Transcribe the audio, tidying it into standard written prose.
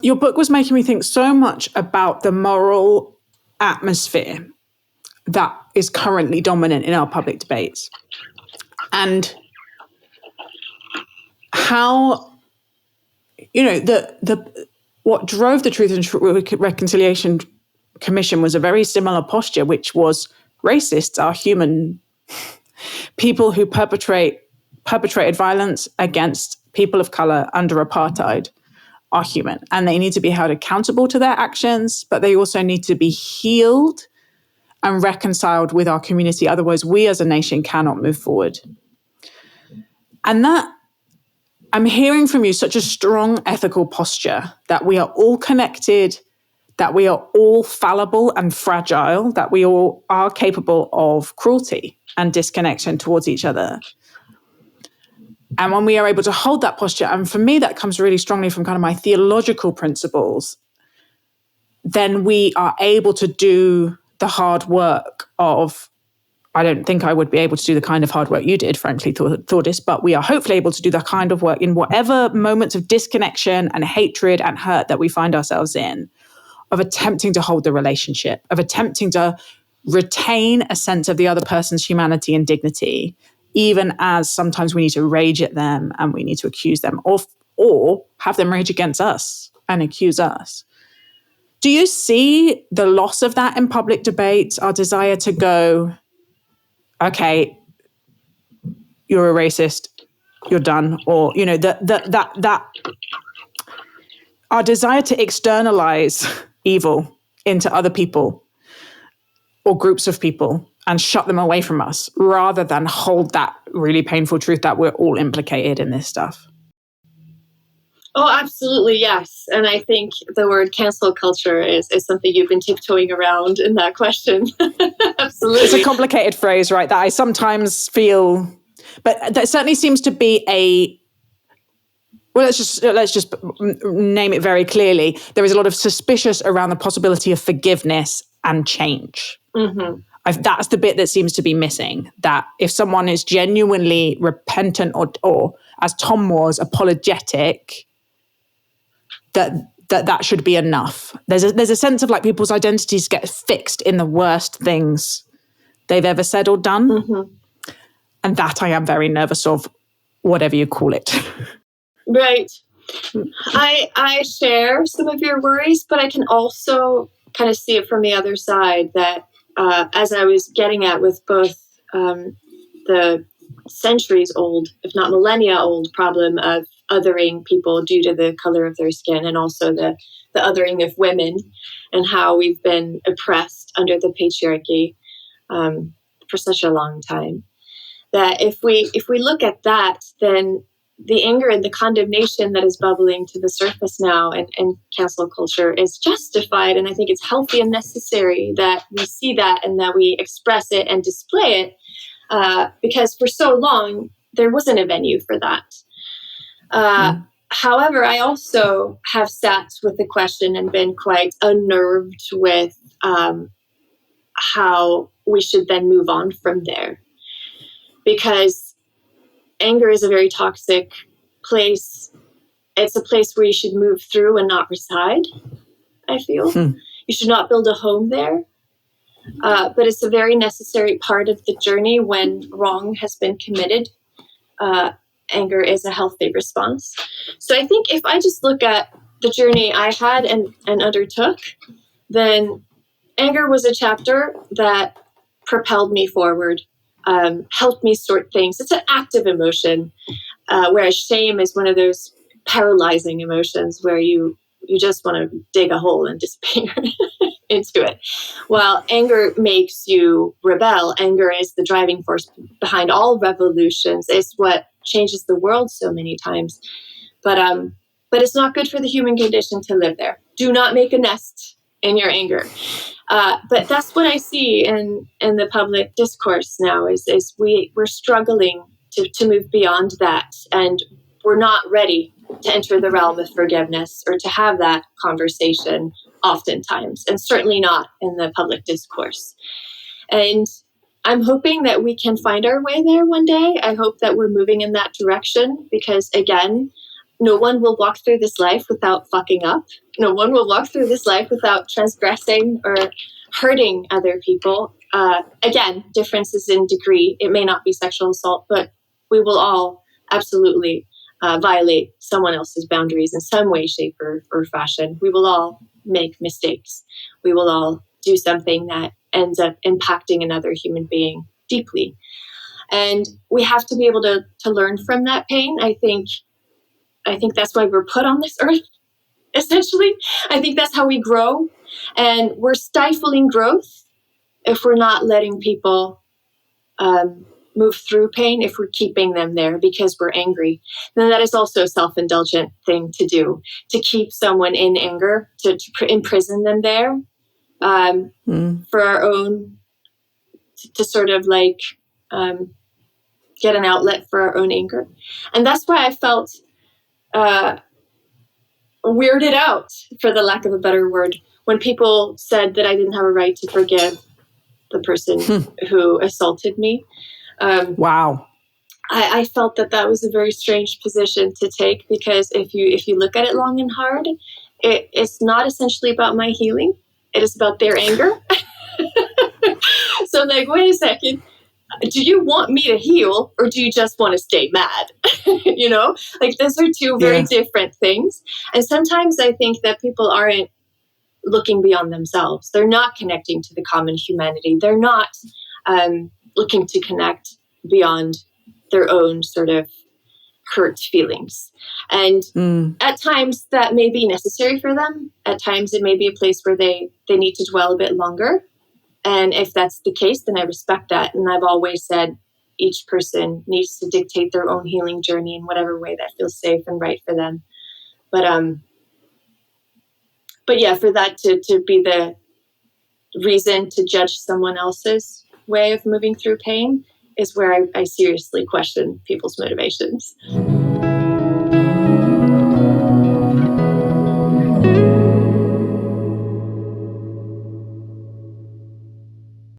Your book was making me think so much about the moral atmosphere that is currently dominant in our public debates, and how, what drove the Truth and Reconciliation Commission was a very similar posture, which was racists are human. People who perpetrated violence against people of color under apartheid are human, and they need to be held accountable to their actions, but they also need to be healed and reconciled with our community. Otherwise, we as a nation cannot move forward. And that, I'm hearing from you such a strong ethical posture that we are all connected, that we are all fallible and fragile, that we all are capable of cruelty and disconnection towards each other. And when we are able to hold that posture, and for me, that comes really strongly from kind of my theological principles, then we are able to do the hard work of, I don't think I would be able to do the kind of hard work you did, frankly, Thordis, but we are hopefully able to do the kind of work in whatever moments of disconnection and hatred and hurt that we find ourselves in, of attempting to hold the relationship, of attempting to retain a sense of the other person's humanity and dignity, even as sometimes we need to rage at them and we need to accuse them, or have them rage against us and accuse us. Do you see the loss of that in public debate, our desire to go, okay, you're a racist, you're done, or, that our desire to externalize evil into other people or groups of people and shut them away from us, rather than hold that really painful truth that we're all implicated in this stuff? Oh, absolutely, yes. And I think the word cancel culture is something you've been tiptoeing around in that question. Absolutely. It's a complicated phrase, right, that I sometimes feel, but that certainly seems to be let's just name it very clearly. There is a lot of suspicious around the possibility of forgiveness and change. Mm-hmm. That's the bit that seems to be missing, that if someone is genuinely repentant or as Tom was, apologetic, that should be enough. There's a sense of like people's identities get fixed in the worst things they've ever said or done. Mm-hmm. And that I am very nervous of, whatever you call it. Right. I share some of your worries, but I can also kind of see it from the other side, that as I was getting at with both the centuries old, if not millennia old problem of othering people due to the color of their skin, and also the othering of women and how we've been oppressed under the patriarchy for such a long time, that if we look at that, then the anger and the condemnation that is bubbling to the surface now in cancel culture is justified. And I think it's healthy and necessary that we see that and that we express it and display it, because for so long, there wasn't a venue for that. However, I also have sat with the question and been quite unnerved with how we should then move on from there. Because anger is a very toxic place. It's a place where you should move through and not reside, I feel. You should not build a home there. But it's a very necessary part of the journey when wrong has been committed. Anger is a healthy response. So I think if I just look at the journey I had and undertook, then anger was a chapter that propelled me forward. Helped me sort things. It's an active emotion, whereas shame is one of those paralyzing emotions where you just want to dig a hole and disappear into it. While anger makes you rebel. Anger is the driving force behind all revolutions. It's what changes the world so many times. But it's not good for the human condition to live there. Do not make a nest in your anger. But that's what I see in the public discourse now is we're struggling to move beyond that. And we're not ready to enter the realm of forgiveness or to have that conversation oftentimes, and certainly not in the public discourse. And I'm hoping that we can find our way there one day. I hope that we're moving in that direction because, again, no one will walk through this life without fucking up. No one will walk through this life without transgressing or hurting other people. Again, differences in degree. It may not be sexual assault, but we will all absolutely violate someone else's boundaries in some way, shape, or fashion. We will all make mistakes. We will all do something that ends up impacting another human being deeply. And we have to be able to learn from that pain. I think that's why we're put on this earth, essentially. I think that's how we grow. And we're stifling growth if we're not letting people move through pain, if we're keeping them there because we're angry. Then that is also a self-indulgent thing to do, to keep someone in anger, to imprison them there for our own, to sort of like get an outlet for our own anger. And that's why I felt weirded out, for the lack of a better word, when people said that I didn't have a right to forgive the person who assaulted me. Wow. I felt that was a very strange position to take, because if you look at it long and hard, it's not essentially about my healing. It is about their anger. So I'm like, wait a second. Do you want me to heal, or do you just want to stay mad? You know, like those are two very different things. And sometimes I think that people aren't looking beyond themselves. They're not connecting to the common humanity. They're not looking to connect beyond their own sort of hurt feelings. And at times that may be necessary for them. At times it may be a place where they need to dwell a bit longer. And if that's the case, then I respect that. And I've always said each person needs to dictate their own healing journey in whatever way that feels safe and right for them. But yeah, for that to be the reason to judge someone else's way of moving through pain is where I seriously question people's motivations.